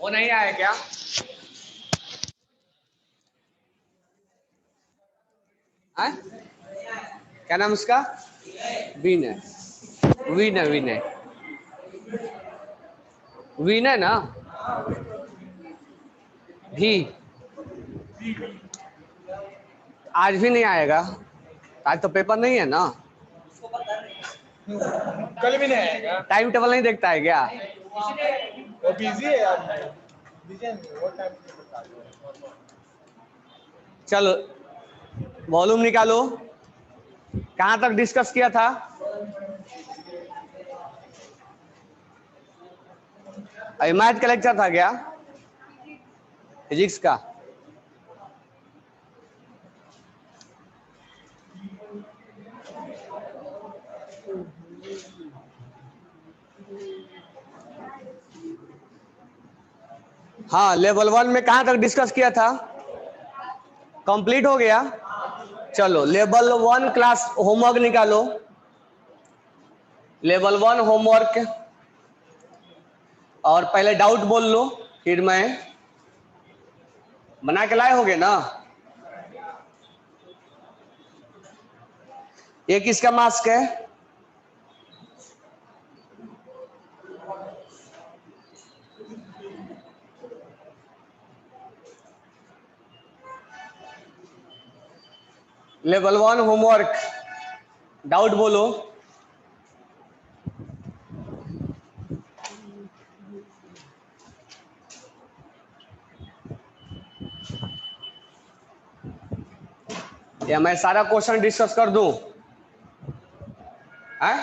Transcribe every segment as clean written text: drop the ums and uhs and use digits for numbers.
वो नहीं आया क्या? आए? क्या नाम उसका? विनय। विनय विनय विनय ना? भी आज भी नहीं आएगा। आज तो पेपर नहीं है ना। कल भी नहीं आएगा। टाइम टेबल नहीं देखता है क्या? वो बिजी है यार। बिजी है वो टाइम नहीं बता दो। चलो वॉल्यूम निकालो। कहाँ तक डिस्कस किया था? अभी मैथ का लेक्चर था क्या? फिजिक्स का? हाँ, लेवल 1 में कहाँ तक डिस्कस किया था? कंप्लीट हो गया। चलो लेवल 1 क्लास होमवर्क निकालो। लेवल 1 होमवर्क, और पहले डाउट बोल लो, फिर मैं बना के लाए होगे ना। ये किसका मास्क है? लेवल 1 होमवर्क, डाउट बोलो। या मैं सारा क्वेश्चन डिस्कस कर दूं? है?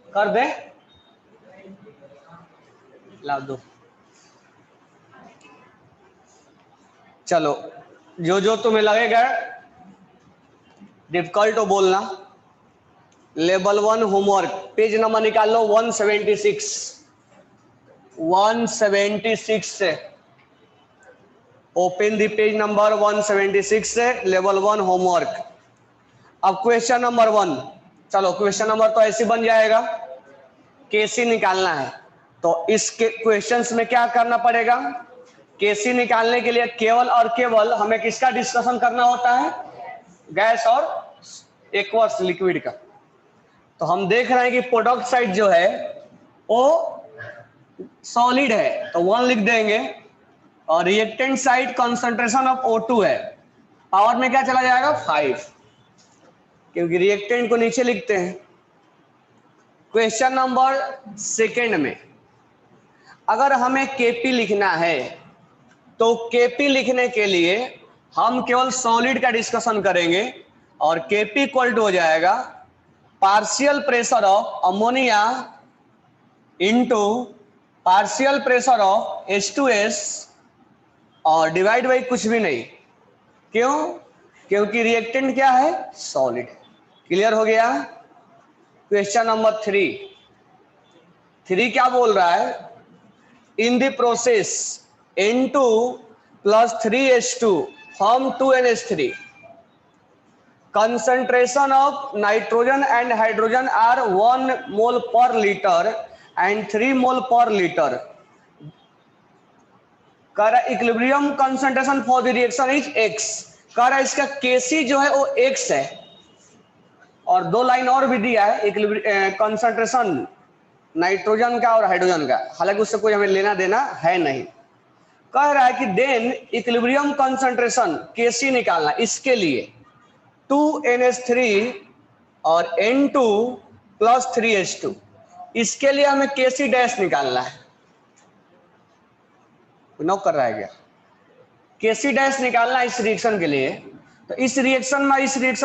कर दे? ला दो। चलो जो जो तुम्हें लगेगा डिफिकल्ट हो बोलना। लेवल 1 होमवर्क, पेज नंबर निकाल लो 176। 176 से ओपन द पेज नंबर 176 से लेवल 1 होमवर्क। अब क्वेश्चन नंबर 1। चलो क्वेश्चन नंबर तो ऐसे बन जाएगा, केसी निकालना है। तो इस क्वेश्चंस में क्या करना पड़ेगा? केसी निकालने के लिए केवल और केवल हमें किसका डिस्कशन करना होता है? गैस और एक्वस लिक्विड का। तो हम देख रहे हैं कि प्रोडक्ट साइड जो है वो सॉलिड है, तो 1 लिख देंगे। और reactant side concentration of O2 है, पावर में क्या चला जाएगा? 5, क्योंकि रिएक्टेंट को नीचे लिखते हैं। क्वेश्चन नंबर सेकेंड में अगर हमें केपी लिखना है, तो केपी लिखने के लिए हम केवल सॉलिड का डिस्कशन करेंगे, और केपी इक्वल टू हो जाएगा partial pressure of ammonia into partial pressure of H2S, और डिवाइड बाई कुछ भी नहीं। क्यों? क्योंकि रिएक्टेंट क्या है? सॉलिड। क्लियर हो गया? क्वेश्चन नंबर 3 क्या बोल रहा है? In the process N2 plus 3H2 form 2NH3. Concentration of nitrogen and hydrogen are 1 mole per liter and 3 mole per liter. कह रहा equilibrium concentration for the reaction is x। कह रहा इसका Kc जो है वो x है, और 2 लाइन और भी दिया है कंसंट्रेशन नाइट्रोजन का और हाइड्रोजन का, हालांकि उससे कोई हमें लेना देना है नहीं। कह रहा है कि देन इक्विलिब्रियम कंसंट्रेशन Kc निकालना, इसके लिए 2NH3 और N2 plus 3H2, इसके लिए हमें Kc डैश निकालना है। नोट कर रहा है क्या? Kc डैश निकालना है इस रिएक्शन के लिए। तो इस रिएक्शन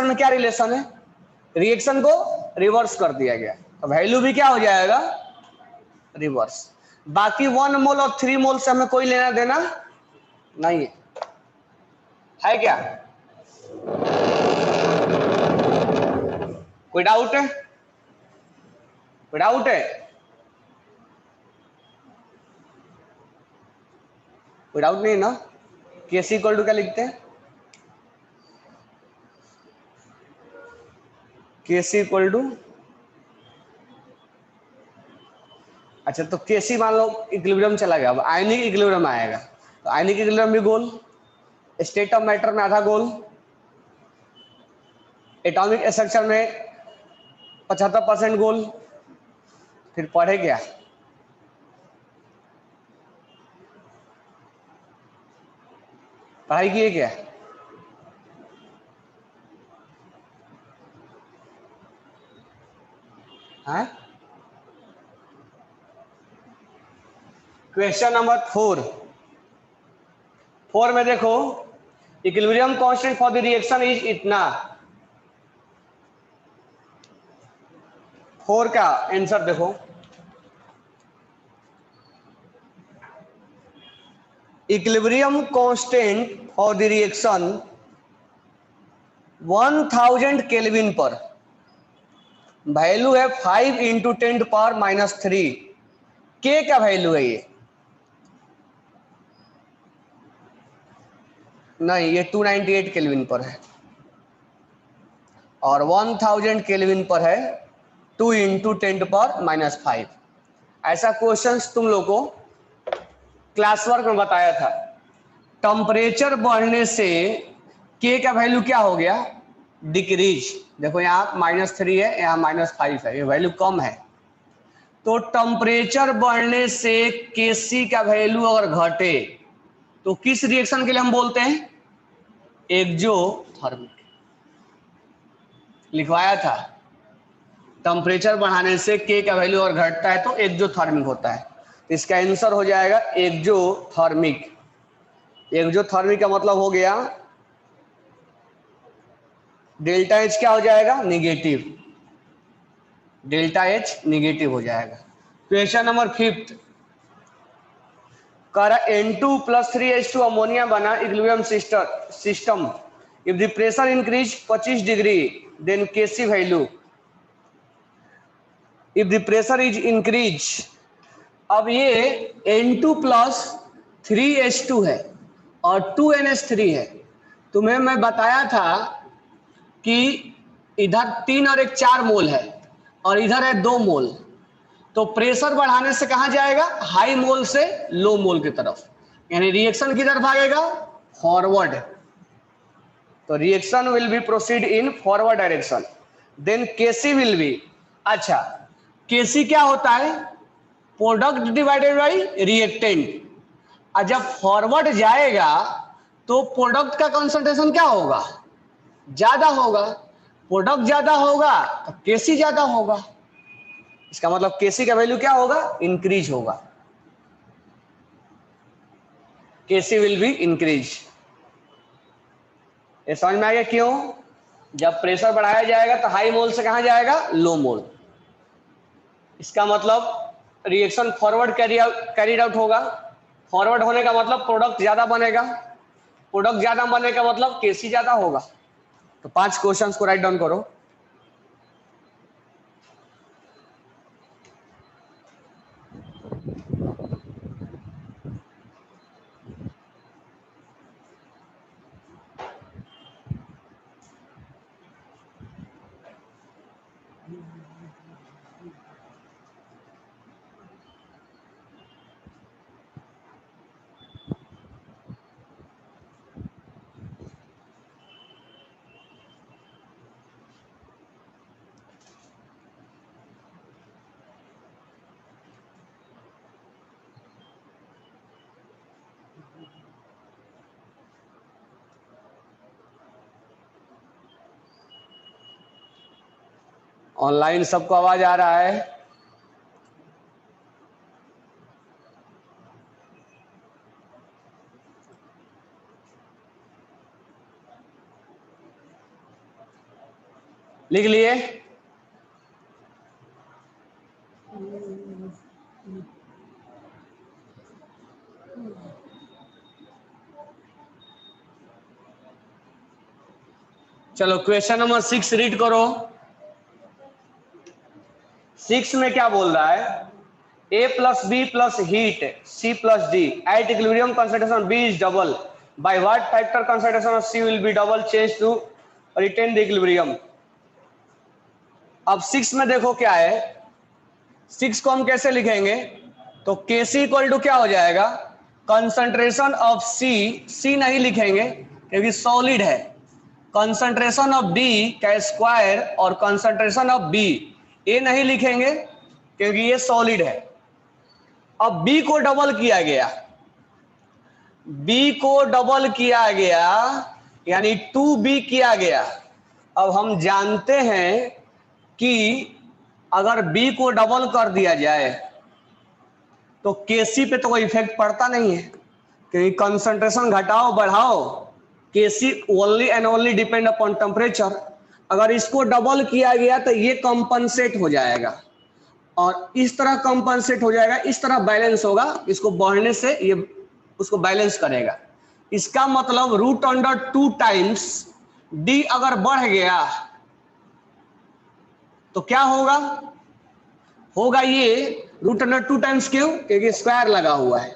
में क्या रिलेशन है? रिएक्शन को रिवर्स कर दिया गया, तो वैल्यू भी क्या हो जाएगा? रिवर्स। बाकी 1 मोल और 3 मोल से हमें कोई लेना देना नहीं है क्या? कोई डाउट है? कोई डाउट है? कोई डाउट नहीं ना? Kc इक्वल टू क्या लिखते हैं? Kc इक्वल टू अच्छा, तो केसी मान लो इक्विलिब्रियम चला गया, अब आयनिक इक्विलिब्रियम आएगा, तो आयनिक इक्विलिब्रियम भी गोल, स्टेट ऑफ मैटर में आधा गोल, एटॉमिक स्ट्रक्चर में 75% गोल। फिर पढ़े क्या? पढ़ाई किए क्या? हाँ, क्वेश्चन नंबर 4 में देखो, equilibrium constant for the reaction is इतना। 4 का आंसर देखो, equilibrium constant for the reaction 1000 kelvin पर, वैल्यू है 5 इंटू 10⁻³ के का वैल्यू है ये, नहीं ये 298 केल्विन पर है, और 1000 केल्विन पर है 2 इंटू 10⁻⁵। ऐसा क्वेश्चंस तुम लोग को क्लास वर्क में बताया था। टेम्परेचर बढ़ने से के का वैल्यू क्या हो गया? डिक्रीज। देखो यहाँ -3 है, यहाँ -5 है, ये वैल्यू कम है। तो टेम्परेचर बढ़ने से केसी का वैल्यू अगर घटे तो किस रिएक्शन के लिए हम बोलते हैं? एक्सोथर्मिक। लिखवाया था, टेम्परेचर बढ़ाने से के का वैल्यू अगर घटता है तो एक्सोथर्मिक होता है। तो इसका आंसर हो जाएगा एक्सोथर्मिक। एक्सोथर्मिक का मतलब हो गया डेल्टा एच क्या हो जाएगा? निगेटिव। डेल्टा एच निगेटिव हो जाएगा। क्वेश्चन नंबर 5 कह रहा N2 + 3H2 अमोनिया बना equilibrium system. If the pressure increase 25 degree then KC value. If the pressure is increase, अब ये N2 + 3H2 है और 2NH3 है। तुम्हें मैं बताया था कि इधर 3 और 1 4 मोल है और इधर है 2 मोल। तो प्रेशर बढ़ाने से कहां जाएगा? हाई मोल से लो मोल की तरफ, यानी रिएक्शन किधर भागेगा? फॉरवर्ड। तो reaction will be proceed in forward direction, then KC will be. अच्छा, केसी क्या होता है? Product divided by reactant. और जब फॉरवर्ड जाएगा तो प्रोडक्ट का कंसंट्रेशन क्या होगा? ज्यादा होगा। प्रोडक्ट ज्यादा होगा तो केसी ज्यादा होगा। इसका मतलब केसी का वैल्यू क्या होगा? इंक्रीज होगा। केसी विल बी इंक्रीज। ये समझ में आ गया क्यों? जब प्रेशर बढ़ाया जाएगा तो हाई मोल से कहां जाएगा? लो मोल। इसका मतलब रिएक्शन फॉरवर्ड कैरीड आउट होगा। फॉरवर्ड होने का मतलब प्रोडक्ट ज्यादा बनेगा। प्रोडक्ट ज्यादा बनने का मतलब केसी ज्यादा होगा। तो 5 क्वेश्चंस को राइट डाउन करो। ऑनलाइन सबको आवाज आ रहा है? लिख लिए? चलो क्वेश्चन नंबर 6 रीड करो। 6 में क्या बोल रहा है? A + B + heat C + D at equilibrium concentration B is double. By what factor concentration of C will be double change to retain the equilibrium? अब 6 में देखो क्या है। 6 को हम कैसे लिखेंगे? तो Kc इक्वल टू क्या हो जाएगा, कंसंट्रेशन ऑफ सी नहीं लिखेंगे क्योंकि सॉलिड है, कंसंट्रेशन ऑफ B का स्क्वायर और कंसंट्रेशन ऑफ B ये नहीं लिखेंगे क्योंकि ये सॉलिड है। अब B को डबल किया गया, B को डबल किया गया यानी 2B किया गया। अब हम जानते हैं कि अगर B को डबल कर दिया जाए तो Kc पे तो कोई इफेक्ट पड़ता नहीं है क्योंकि कंसंट्रेशन घटाओ बढ़ाओ Kc only and only depend upon temperature. अगर इसको डबल किया गया तो ये कंपनसेट हो जाएगा और इस तरह कंपनसेट हो जाएगा, इस तरह बैलेंस होगा, इसको बढ़ने से ये उसको बैलेंस करेगा। इसका मतलब रूट अंडर 2 टाइम्स D अगर बढ़ गया तो क्या होगा, होगा ये रूट अंडर 2 टाइम्स, क्यों, क्योंकि स्क्वायर लगा हुआ है।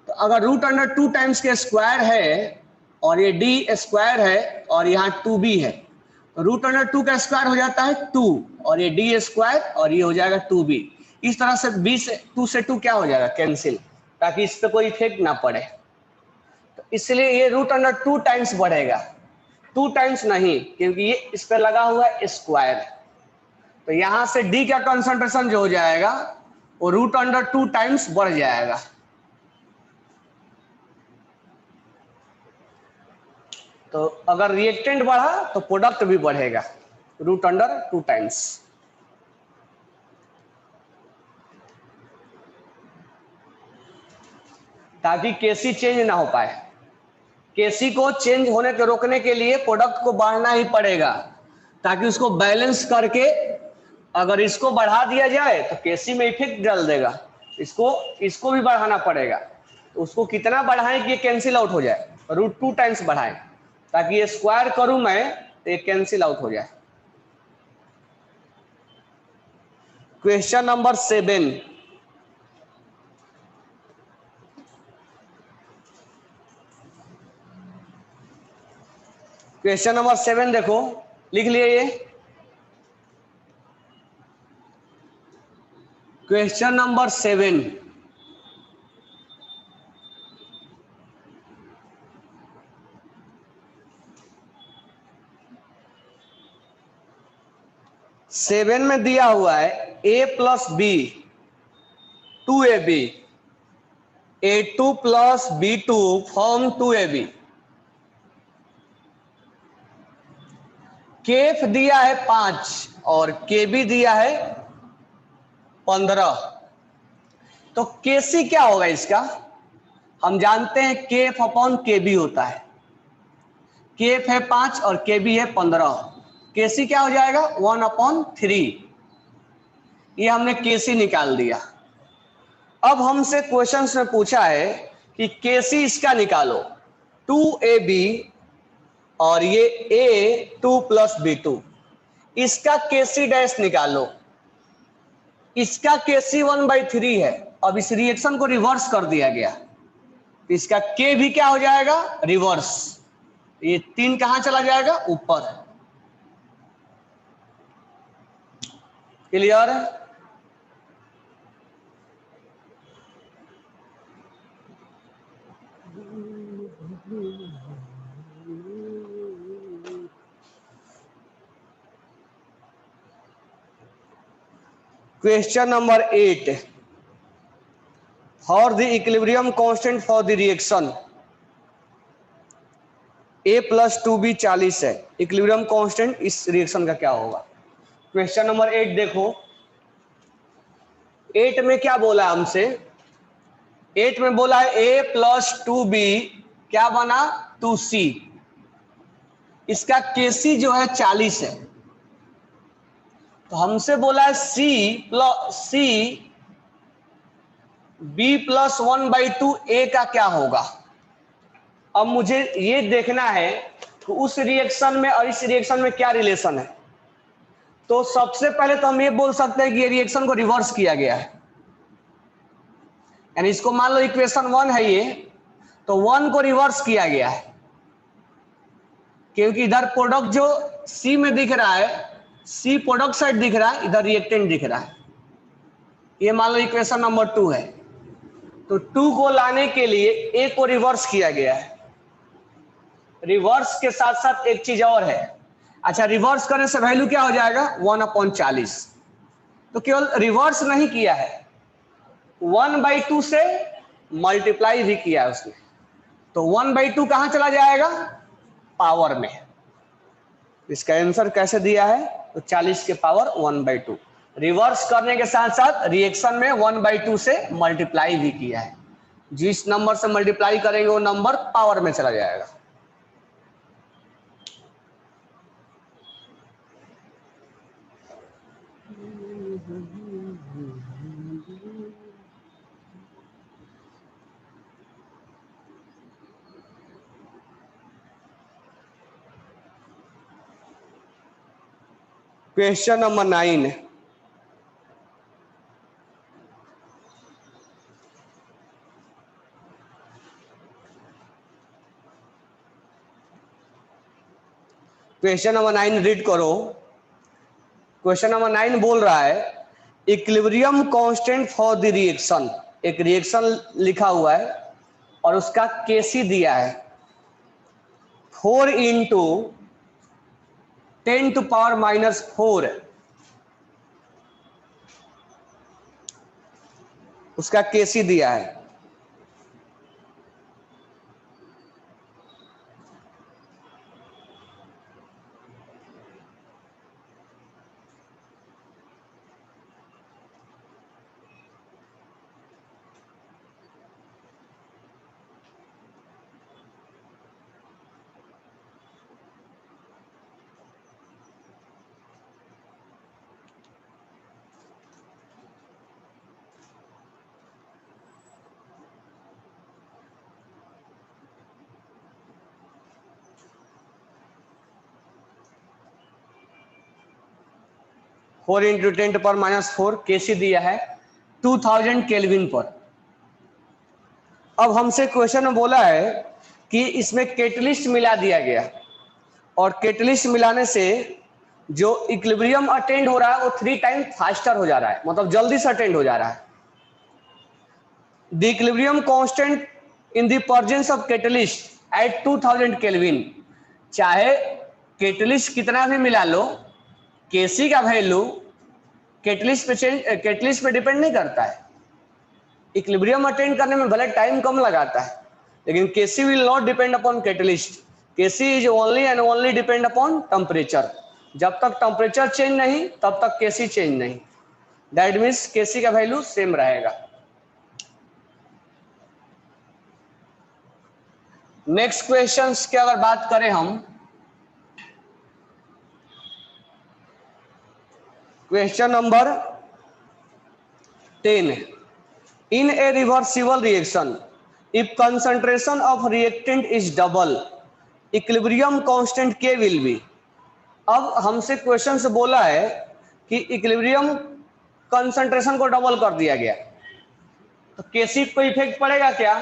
तो अगर रूट अंडर 2 टाइम्स के स्क्वायर है और ये D स्क्वायर है और यहाँ 2B है तो रूट अंडर 2 का स्क्वायर हो जाता है 2 और ये D स्क्वायर और ये हो जाएगा 2B। इस तरह से 2 से 2 क्या हो जाएगा, कैंसिल, ताकि इस पर कोई इफेक्ट ना पड़े। तो इसलिए ये रूट अंडर 2 टाइम्स बढ़ेगा, 2 टाइम्स नहीं, क्योंकि ये इस पर लगा हुआ है स्क्वायर। तो यहां से D का कंसंट्रेशन जो हो जाएगा वो रूट अंडर 2 टाइम्स बढ़ जाएगा। तो अगर रिएक्टेंट बढ़ा तो प्रोडक्ट भी बढ़ेगा रूट अंडर 2 टाइम्स। ताकि Kc चेंज ना हो पाए। Kc को चेंज होने के रोकने के लिए प्रोडक्ट को बढ़ाना ही पड़ेगा ताकि उसको बैलेंस करके अगर इसको बढ़ा दिया जाए तो Kc में इफेक्ट डाल देगा, इसको भी बढ़ाना पड़ेगा। तो उसको कितना बढ़ाएं कि ये कैंसिल आउट हो जाए, रूट 2 टाइम्स बढ़ाएं ताकि ये स्क्वायर करूं मैं तो ये कैंसिल आउट हो जाए। क्वेश्चन नंबर 7, क्वेश्चन नंबर 7 देखो, लिख लिए ये क्वेश्चन नंबर 7। सेवन में दिया हुआ है A plus B 2AB, A2 plus B2 form 2AB, केफ दिया है 5 और KB दिया है 15। तो Kc क्या होगा इसका, हम जानते हैं केफ अपॉन KB होता है, केफ है 5 और KB है 15, Kc क्या हो जाएगा 1/3। ये हमने Kc निकाल दिया। अब हमसे क्वेश्चंस में पूछा है कि Kc इसका निकालो 2AB और ये A2 प्लस B2, इसका Kc डैश निकालो, इसका Kc 1/3 है। अब इस रिएक्शन को रिवर्स कर दिया गया, इसका K भी क्या हो जाएगा रिवर्स, ये 3 कहां चला जाएगा ऊपर। क्लियर है? Question number 8, for the equilibrium constant for the reaction A plus 2B 40 है, इक्विलिब्रियम कांस्टेंट इस रिएक्शन का क्या होगा। क्वेश्चन नंबर 8 देखो, 8 में क्या बोला हमसे, 8 में बोला है A प्लस 2B क्या बना 2C, इसका Kc जो है 40 है। तो हमसे बोला है B प्लस 1/2 A का क्या होगा। अब मुझे ये देखना है कि उस रिएक्शन में और इस रिएक्शन में क्या रिलेशन है। तो सबसे पहले तो हम ये बोल सकते हैं कि ये रिएक्शन को रिवर्स किया गया है, यानी इसको मान लो इक्वेशन 1 है ये, तो 1 को रिवर्स किया गया है क्योंकि इधर प्रोडक्ट जो C में दिख रहा है, C प्रोडक्ट साइड दिख रहा है, इधर रिएक्टेंट दिख रहा है। ये मान लो इक्वेशन नंबर 2 है। तो 2 को लाने के लिए ए को रिवर्स किया गया है। रिवर्स के साथ साथ एक चीज और है। अच्छा, रिवर्स करने से वैल्यू क्या हो जाएगा? 1/40। तो केवल रिवर्स नहीं किया है, 1/2 से मल्टीप्लाई भी किया है उसने। तो 1/2 कहां चला जाएगा? पावर में। इसका आंसर कैसे दिया है? तो 40 के पावर 1/2। रिवर्स करने के साथ साथ रिएक्शन में 1/2 से मल्टीप्लाई भी किया है। जिस नंबर से मल्टीप्लाई करेंगे वो नंबर पावर में चला जाएगा। Question number 9। Question number 9 read करो। क्वेश्चन नंबर 9 बोल रहा है equilibrium constant for the reaction. एक रिएक्शन लिखा हुआ है और उसका केसी दिया है 4 इंटू 10⁻⁻4। उसका केसी दिया है। फोर इंटू 10⁻⁻4 केसी दिया है 2000 केल्विन पर। अब हमसे क्वेश्चन में बोला है कि इसमें कैटलिस्ट मिला दिया गया और कैटलिस्ट मिलाने से जो इक्विलिब्रियम अटेंड हो रहा है वो 3 टाइम फास्टर हो जा रहा है, मतलब जल्दी से अटेंड हो जा रहा है। The equilibrium constant in the presence of catalyst at 2000 kelvin. चाहे कैटलिस्ट कितना भी मिला लो, केसी का वैल्यू कैटलिस्ट पे डिपेंड नहीं करता है। इक्विलिब्रियम अटेंड करने में भले टाइम कम लगाता है, लेकिन KC will not depend upon catalyst. KC is only and only depend upon temperature. जब तक टेम्परेचर चेंज नहीं तब तक केसी चेंज नहीं। दैट मीन्स केसी का वैल्यू सेम रहेगा। नेक्स्ट क्वेश्चंस की अगर बात करें हम, question number 10। In a reversible reaction, if concentration of reactant is double, equilibrium constant K will be। अब हमसे क्वेश्चन से बोला है कि इक्विलिब्रियम कंसंट्रेशन को डबल कर दिया गया, तो केसी को इफेक्ट पड़ेगा क्या?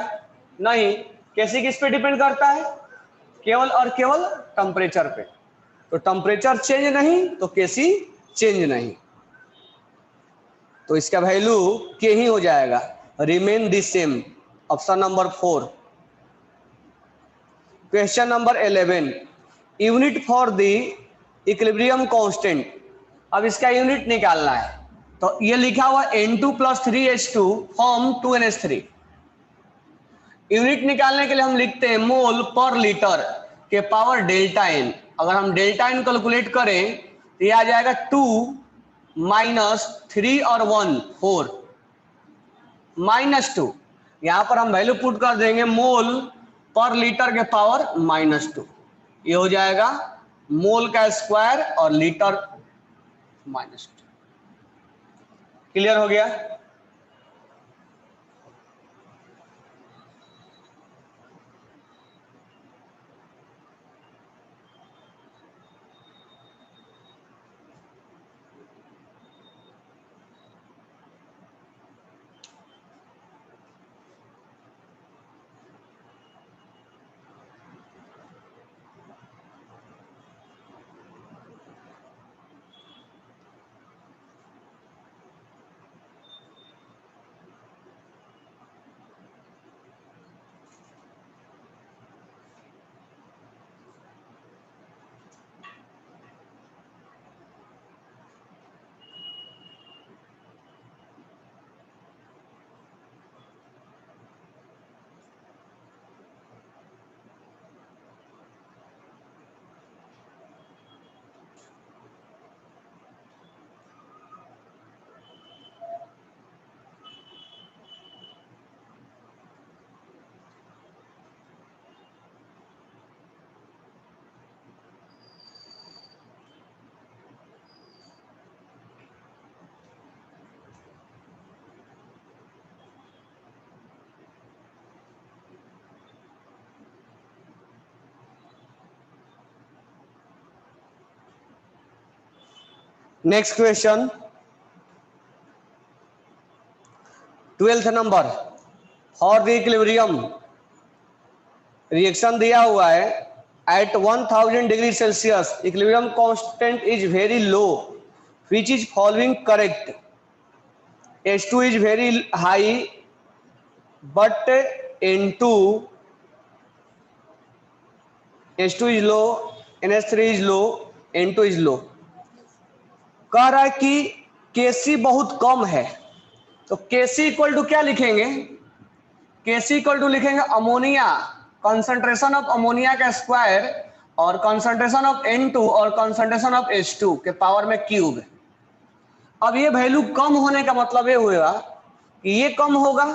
नहीं। केसी किस पे डिपेंड करता है? केवल और केवल टेम्परेचर पे। तो टेम्परेचर चेंज नहीं तो केसी चेंज नहीं, तो इसका वैल्यू के ही हो जाएगा, remain the same. Option number 4। Question number 11। Unit for the equilibrium constant. अब इसका यूनिट निकालना है, तो ये लिखा हुआ N2 + 3H2 form 2NH3। Unit निकालने के लिए हम लिखते हैं मोल पर लीटर के पावर डेल्टा एन। अगर हम डेल्टा एन कैलकुलेट करें तो यह आ जाएगा 2 - 3 और 1 4 -2। यहां पर हम वैल्यू पुट कर देंगे मोल पर लीटर के पावर -2। ये हो जाएगा मोल का स्क्वायर और लीटर -2। क्लियर हो गया? Next question 12th number, for the equilibrium reaction दिया हुआ है at 1000 degree Celsius equilibrium constant is very low, which is following correct? H2 is very high but N2 H2 is low, NH3 is low, N2 is low। कह रहा है कि Kc बहुत कम है, तो Kc इक्वल टू क्या लिखेंगे? Kc equal to लिखेंगे अमोनिया, कंसंट्रेशन ऑफ अमोनिया का स्क्वायर और कंसंट्रेशन ऑफ N2 और कंसंट्रेशन ऑफ H2 के पावर में क्यूब। अब ये वैल्यू कम होने का मतलब ये हुआ कि ये कम होगा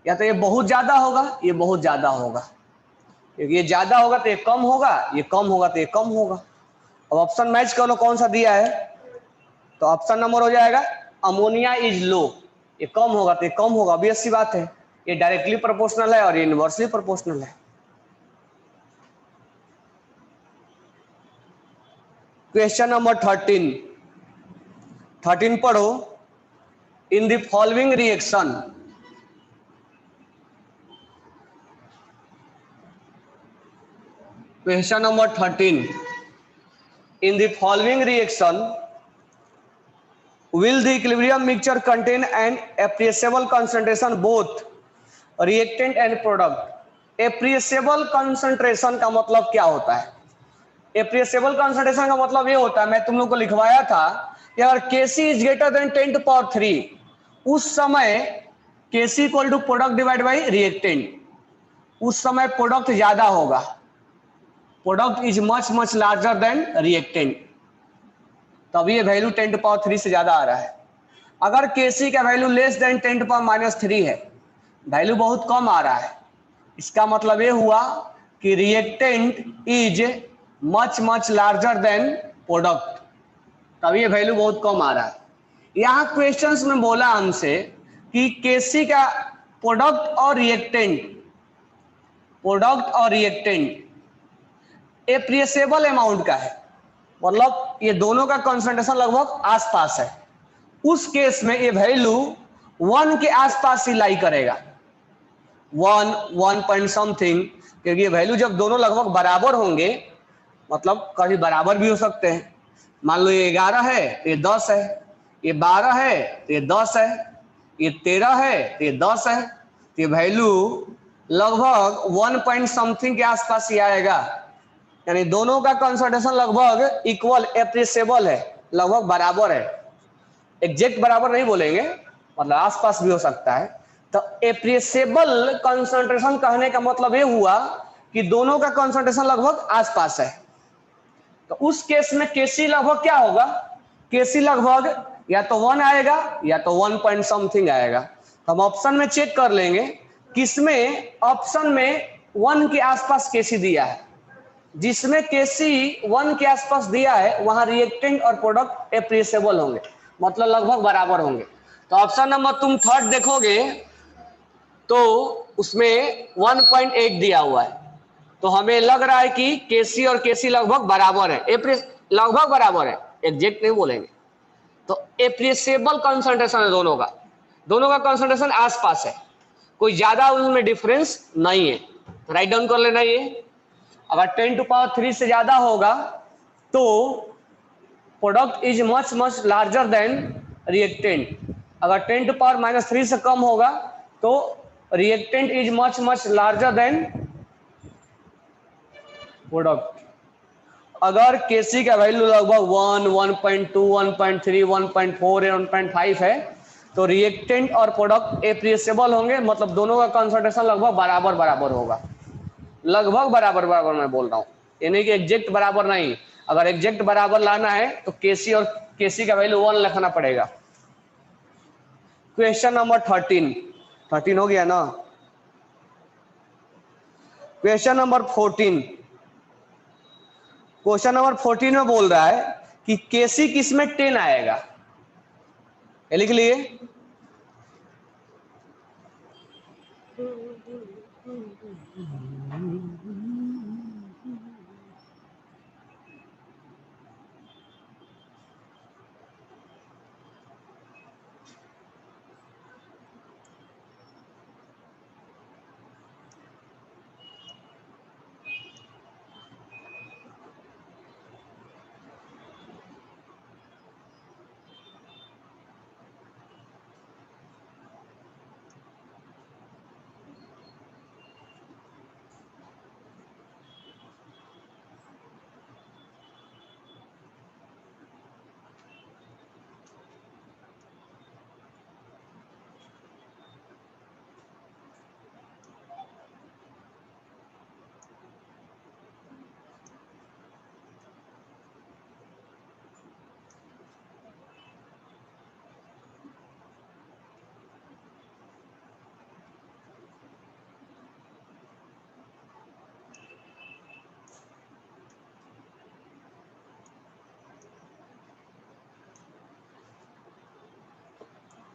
या तो ये बहुत ज्यादा होगा, ये बहुत ज्यादा होगा। ये ज्यादा होगा तो ये कम होगा, ये कम होगा तो ये कम होगा। अब ऑप्शन मैच करो कौन सा दिया है, तो ऑप्शन नंबर हो जाएगा अमोनिया इज लो। ये कम होगा तो ये कम होगा, ऑब्वियस सी बात है। ये डायरेक्टली प्रोपोर्शनल है और ये इनवर्सली प्रोपोर्शनल है। क्वेश्चन नंबर 13 पढ़ो। In the following reaction Question number 13. In the following reaction, will the equilibrium mixture contain an appreciable concentration both reactant and product? Appreciable concentration का मतलब क्या होता है? Appreciable concentration का मतलब ये होता है, मैं तुम लोग को लिखवाया था कि अगर Kc is greater than 10 to power 3, उस समय Kc equal to product divide by reactant, उस समय प्रोडक्ट ज्यादा होगा। Product is much larger than reactant, तब ये वैल्यू 10 टू पावर 3 से ज्यादा आ रहा है। अगर Kc का value less than 10 to power -3 है, वैल्यू बहुत कम आ रहा है, इसका मतलब ये हुआ कि reactant is much larger then product, तब ये वैल्यू बहुत कम आ रहा है। यहाँ क्वेश्चंस में बोला हमसे कि Kc का प्रोडक्ट और रिएक्टेंट एप्रिसिएबल अमाउंट का है, मतलब ये दोनों का कंसंट्रेशन लगभग आसपास है। उस केस में ये वैल्यू 1 के आसपास ही लाई करेगा, 1 पॉइंट समथिंग, क्योंकि ये वैल्यू जब दोनों लगभग बराबर होंगे, मतलब कभी बराबर भी हो सकते हैं। मान लो ये 11 है तो ये 10 है, ये 12 है तो ये 10 है, ये 13 है तो ये 10 है, तो ये वैल्यू लगभग 1 पॉइंट समथिंग के आसपास ही आएगा। यानी दोनों का कंसंट्रेशन लगभग इक्वल एप्रिसिएबल है, लगभग बराबर है। एग्जैक्ट बराबर नहीं बोलेंगे, मतलब आसपास भी हो सकता है। तो एप्रिसिएबल कंसंट्रेशन कहने का मतलब ये हुआ कि दोनों का कंसंट्रेशन लगभग आसपास है। तो उस केस में Kc लगभग क्या होगा? Kc लगभग या तो 1 आएगा या तो 1 पॉइंट समथिंग आएगा। तो हम ऑप्शन में चेक कर लेंगे, किसमें ऑप्शन में 1 के आसपास Kc दिया है। जिसमें Kc 1 के आसपास दिया है वहां रिएक्टेंट और प्रोडक्ट एप्रिसिएबल होंगे, मतलब लगभग बराबर होंगे। तो ऑप्शन नंबर तुम थर्ड देखोगे तो उसमें 1.8 दिया हुआ है, तो हमें लग रहा है कि Kc और Kc लगभग बराबर है, लगभग बराबर है, एग्जैक्ट नहीं बोलेंगे। तो एप्रिसिएबल कंसंट्रेशन है दोनों का कंसंट्रेशन आसपास है, कोई ज्यादा उनमें डिफरेंस नहीं है। तो राइट डाउन कर लेना। ये अगर 10 टू पावर 3 से ज्यादा होगा तो product is much larger than reactant. अगर 10 टू पावर -3 से कम होगा तो reactant is much larger then product. अगर Kc का वैल्यू लगभग 1, 1.2, 1.3, 1.4 या 1.5 है तो रिएक्टेंट और प्रोडक्ट एप्रिसिएबल होंगे, मतलब दोनों का कंसंट्रेशन लगभग बराबर होगा। लगभग बराबर मैं बोल रहा हूँ, यानी कि एग्जैक्ट बराबर नहीं। अगर एग्जैक्ट बराबर लाना है तो Kc का वैल्यू 1 लिखना पड़ेगा। क्वेश्चन नंबर 13 हो गया ना। क्वेश्चन नंबर 14 में बोल रहा है कि Kc किस में 10 आएगा, लिख लिए।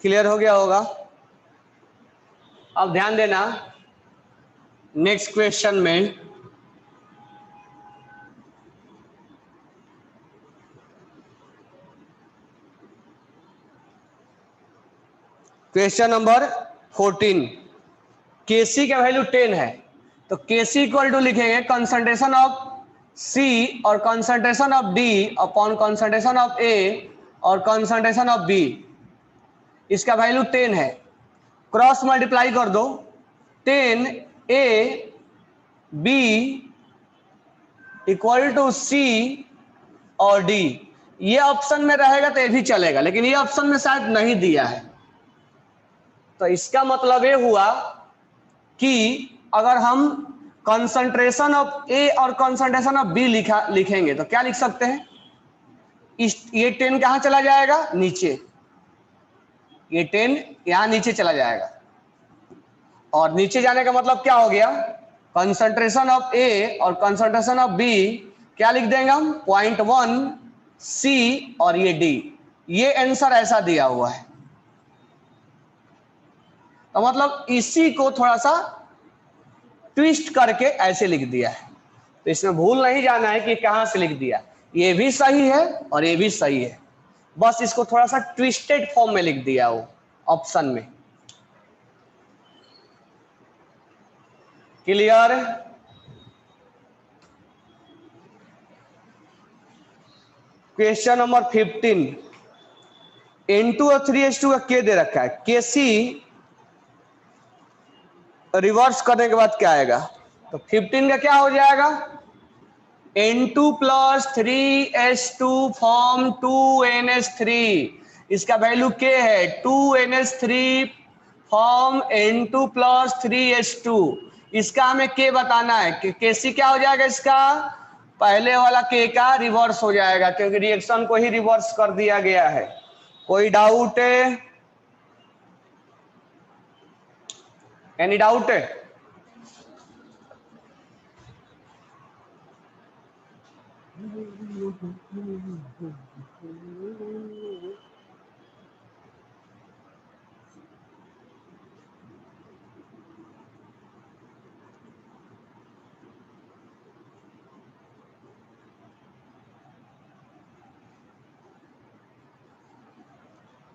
क्लियर हो गया होगा। अब ध्यान देना नेक्स्ट क्वेश्चन में क्वेश्चन नंबर 14, केसी का वैल्यू 10 है तो केसी इक्वल टू लिखेंगे कंसंट्रेशन ऑफ सी और concentration of D upon concentration of A और कंसंट्रेशन ऑफ बी। इसका वैल्यू 10 है, क्रॉस मल्टीप्लाई कर दो, 10 A B equal to C और डी। ये ऑप्शन में रहेगा तो ये भी चलेगा, लेकिन ये ऑप्शन में शायद नहीं दिया है। तो इसका मतलब ये हुआ कि अगर हम कंसंट्रेशन ऑफ ए और कंसंट्रेशन ऑफ बी लिखेंगे तो क्या लिख सकते हैं, ये 10 कहां चला जाएगा, नीचे, ये 10 यहां नीचे चला जाएगा। और नीचे जाने का मतलब क्या हो गया, कंसंट्रेशन ऑफ ए और कंसंट्रेशन ऑफ बी क्या लिख देंगे हम, 0.1 सी और ये डी। ये आंसर ऐसा दिया हुआ है। तो मतलब इसी को थोड़ा सा ट्विस्ट करके ऐसे लिख दिया है। तो इसमें भूल नहीं जाना है कि कहां से लिख दिया, ये भी सही है और ये भी सही है, बस इसको थोड़ा सा ट्विस्टेड फॉर्म में लिख दिया वो ऑप्शन में। क्लियर। क्वेश्चन नंबर 15, N2 और 3H2 का के दे रखा है, केसी रिवर्स करने के बाद क्या आएगा, तो 15 का क्या हो जाएगा, N2 plus 3H2 form 2NH3। इसका वैल्यू के है, 2NH3 form N2 plus 3H2। इसका हमें के बताना है कि केसी क्या हो जाएगा, इसका पहले वाला के का रिवर्स हो जाएगा, क्योंकि रिएक्शन को ही रिवर्स कर दिया गया है। कोई डाउट है, एनी डाउट है?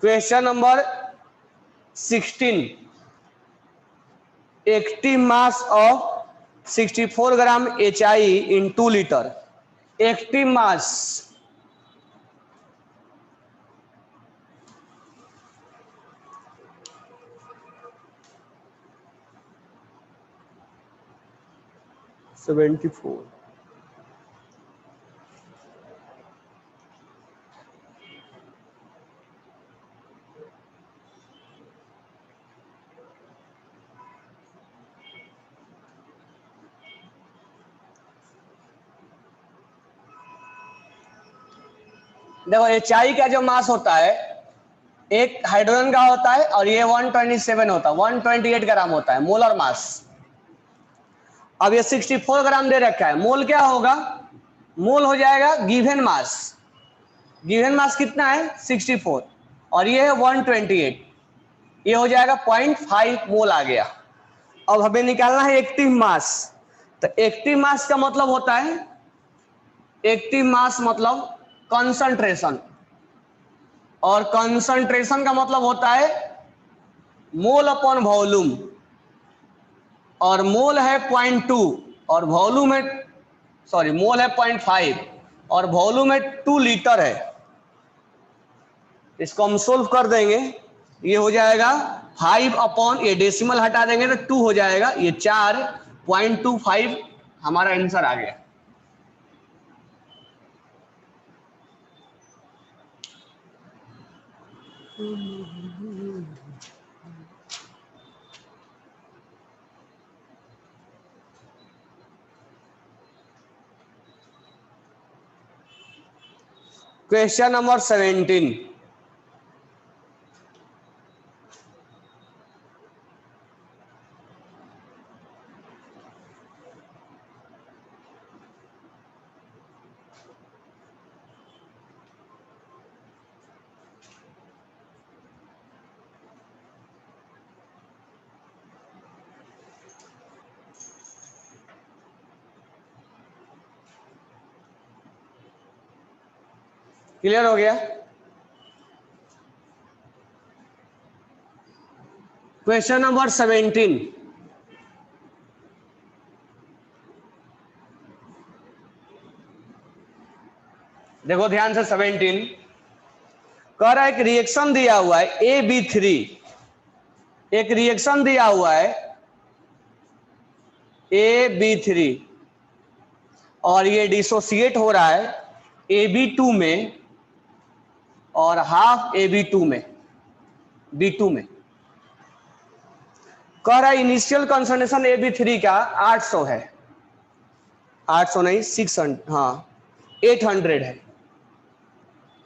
Question number 16, active mass of 64 gram HI in 2 litre. Active mass (74) देखो HI का जो मास होता है, एक हाइड्रोजन का होता है और ये 127 होता है, 128 ग्राम होता है मोलर मास। अब ये 64 ग्राम दे रखा है, मोल क्या होगा, मोल हो जाएगा गिवन मास। गिवन मास कितना है 64 और ये है 128, ये हो जाएगा 0.5 मोल आ गया। अब हमें निकालना है एक्टिव मास। तो एक्टिव मास का मतलब होता है, एक्टिव मास मतलब कंसंट्रेशन, और कंसंट्रेशन का मतलब होता है मोल अपॉन वॉल्यूम, और मोल है 0.2 और वॉल्यूम है, सॉरी मोल है 0.5 और वॉल्यूम है 2 लीटर है। इसको हम सोल्व कर देंगे, ये हो जाएगा 5 अपॉन, ये डेसिमल हटा देंगे तो 2 हो जाएगा, ये 4.25 हमारा आंसर आ गया। क्वेश्चन नंबर 17, क्लियर हो गया? क्वेश्चन नंबर 17, देखो ध्यान से। 17 कह रहा है एक रिएक्शन दिया हुआ है AB3, एक रिएक्शन दिया हुआ है AB3 और ये डिसोसिएट हो रहा है AB2 में और हाफ AB2 में, B2 में। कह रहा है इनिशियल कंसंट्रेशन AB3 का 800 है, 800 नहीं 600, हाँ 800 है।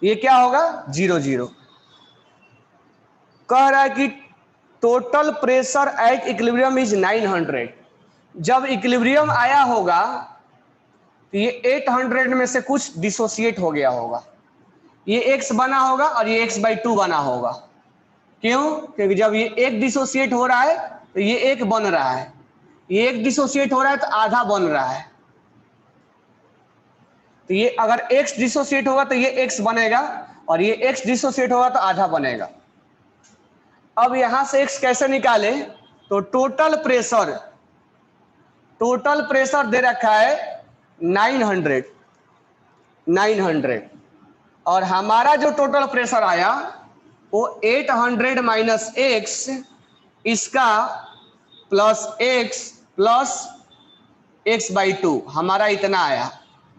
ये क्या होगा? 00। कह रहा है कि total pressure at equilibrium is 900। जब इक्विलिब्रियम आया होगा तो ये 800 में से कुछ डिसोसिएट हो गया होगा, ये x बना होगा और ये x/2 बना होगा। क्यों? क्योंकि जब ये एक डिसोसिएट हो रहा है तो ये एक बन रहा है, ये एक डिसोसिएट हो रहा है तो आधा बन रहा है। तो ये अगर x डिसोसिएट होगा तो ये x बनेगा और ये x डिसोसिएट होगा तो आधा बनेगा। अब यहां से x कैसे निकाले? तो टोटल प्रेशर दे रखा है 900 और हमारा जो टोटल प्रेशर आया वो 800 माइनस x इसका प्लस x/2 हमारा इतना आया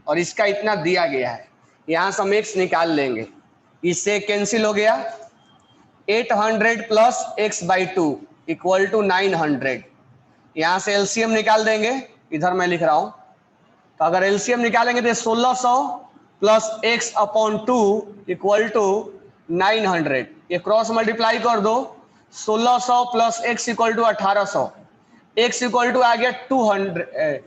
और इसका इतना दिया गया है। यहां से हम x निकाल लेंगे, इससे कैंसिल हो गया। 800 प्लस x/2 इक्वल टू 900। यहां से एलसीएम निकाल देंगे, इधर मैं लिख रहा हूं। तो अगर एलसीएम निकालेंगे तो 1600 प्लस x/2 इक्वल टू 900। ये क्रॉस मल्टीप्लाई कर दो, 1600 plus x equal to 1800, x equal to आ गया 200।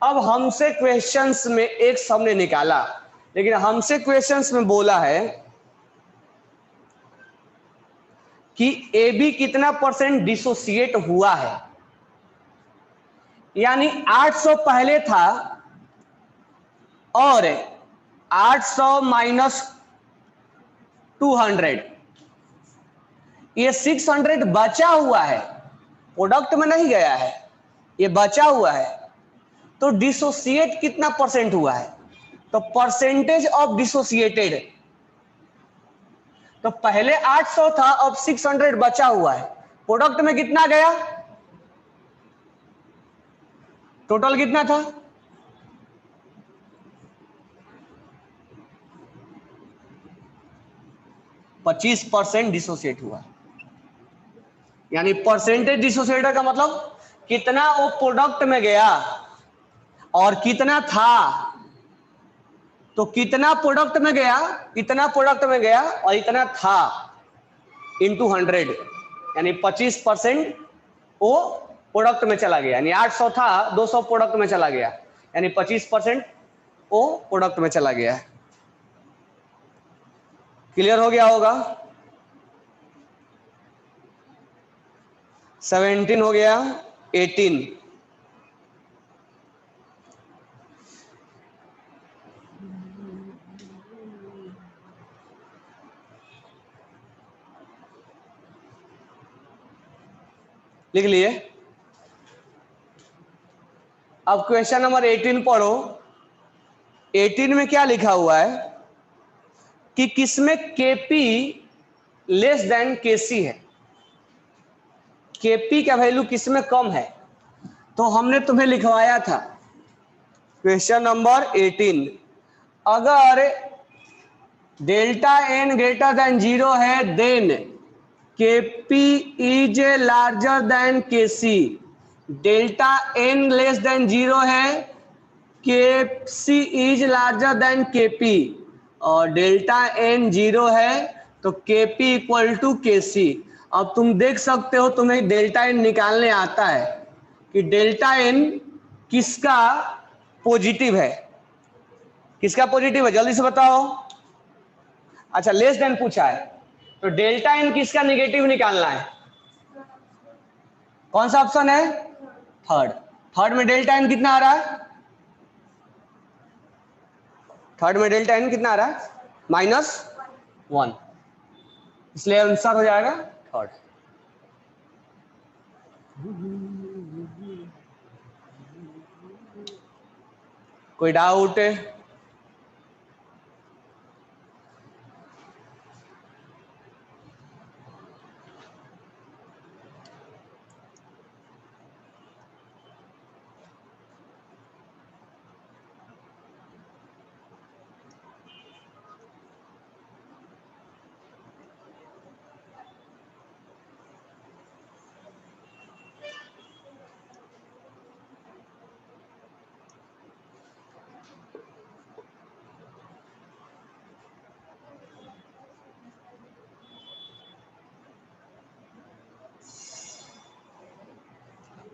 अब हमसे क्वेश्चंस में x हमने निकाला, लेकिन हमसे क्वेश्चंस में बोला है कि AB कितना परसेंट डिसोसिएट हुआ है। यानी 800 पहले था और 800 माइनस 200, ये 600 बचा हुआ है, प्रोडक्ट में नहीं गया है, ये बचा हुआ है। तो डिसोसिएट कितना परसेंट हुआ है? तो परसेंटेज ऑफ डिसोसिएटेड, तो पहले 800 था, अब 600 बचा हुआ है, प्रोडक्ट में कितना गया? टोटल कितना था? %25 डिसोसिएट हुआ। यानी परसेंटेज डिसोसिएटर का मतलब कितना वो प्रोडक्ट में गया और कितना था। तो कितना प्रोडक्ट में गया, इतना प्रोडक्ट में गया और इतना था इंटू 100, यानी 25% वो प्रोडक्ट में चला गया। यानी 800 था, 200 प्रोडक्ट में चला गया, यानी 25% वो प्रोडक्ट में चला गया। क्लियर हो गया होगा? 17 हो गया। 18 लिख लिए। अब क्वेश्चन नंबर 18 पढ़ो। 18 में क्या लिखा हुआ है कि किसमें Kp लेस देन Kc है। Kp का वैल्यू किसमें कम है? तो हमने तुम्हें लिखवाया था क्वेश्चन नंबर 18, अगर डेल्टा n ग्रेटर देन 0 है then Kp is larger than Kc। Delta n less than 0 है, Kc is larger than Kp, और डेल्टा n 0 है तो Kp इक्वल टू Kc। अब तुम देख सकते हो, तुम्हें डेल्टा n निकालने आता है कि डेल्टा n किसका पॉजिटिव है, किसका पॉजिटिव है, जल्दी से बताओ। अच्छा लेस देन पूछा है, तो डेल्टा n किसका निगेटिव निकालना है? कौन सा ऑप्शन है? थर्ड। थर्ड में डेल्टा n कितना आ रहा है? थर्ड में डेल्टा एन कितना आ रहा है? -1, इसलिए आंसर हो जाएगा थर्ड। कोई डाउट?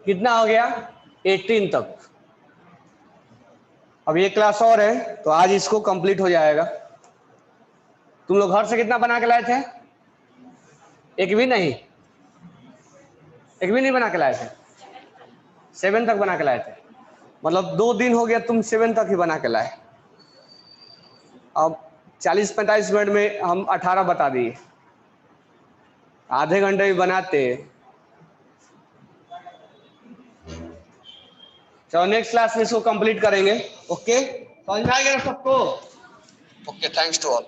कितना हो गया? 18 तक। अब ये क्लास और है तो आज इसको कंप्लीट हो जाएगा। तुम लोग घर से कितना बना के लाए थे? एक भी नहीं? एक भी नहीं बना के लाए थे? 7 तक बना के लाए थे, मतलब 2 दिन हो गया तुम 7 तक ही बना के लाए। अब 40-45 मिनट में हम 18 बता दिए, आधे घंटे भी बनाते। चलो नेक्स्ट क्लास में इसको कंप्लीट करेंगे। ओके, समझ में आ गया सबको? Okay, thanks to all.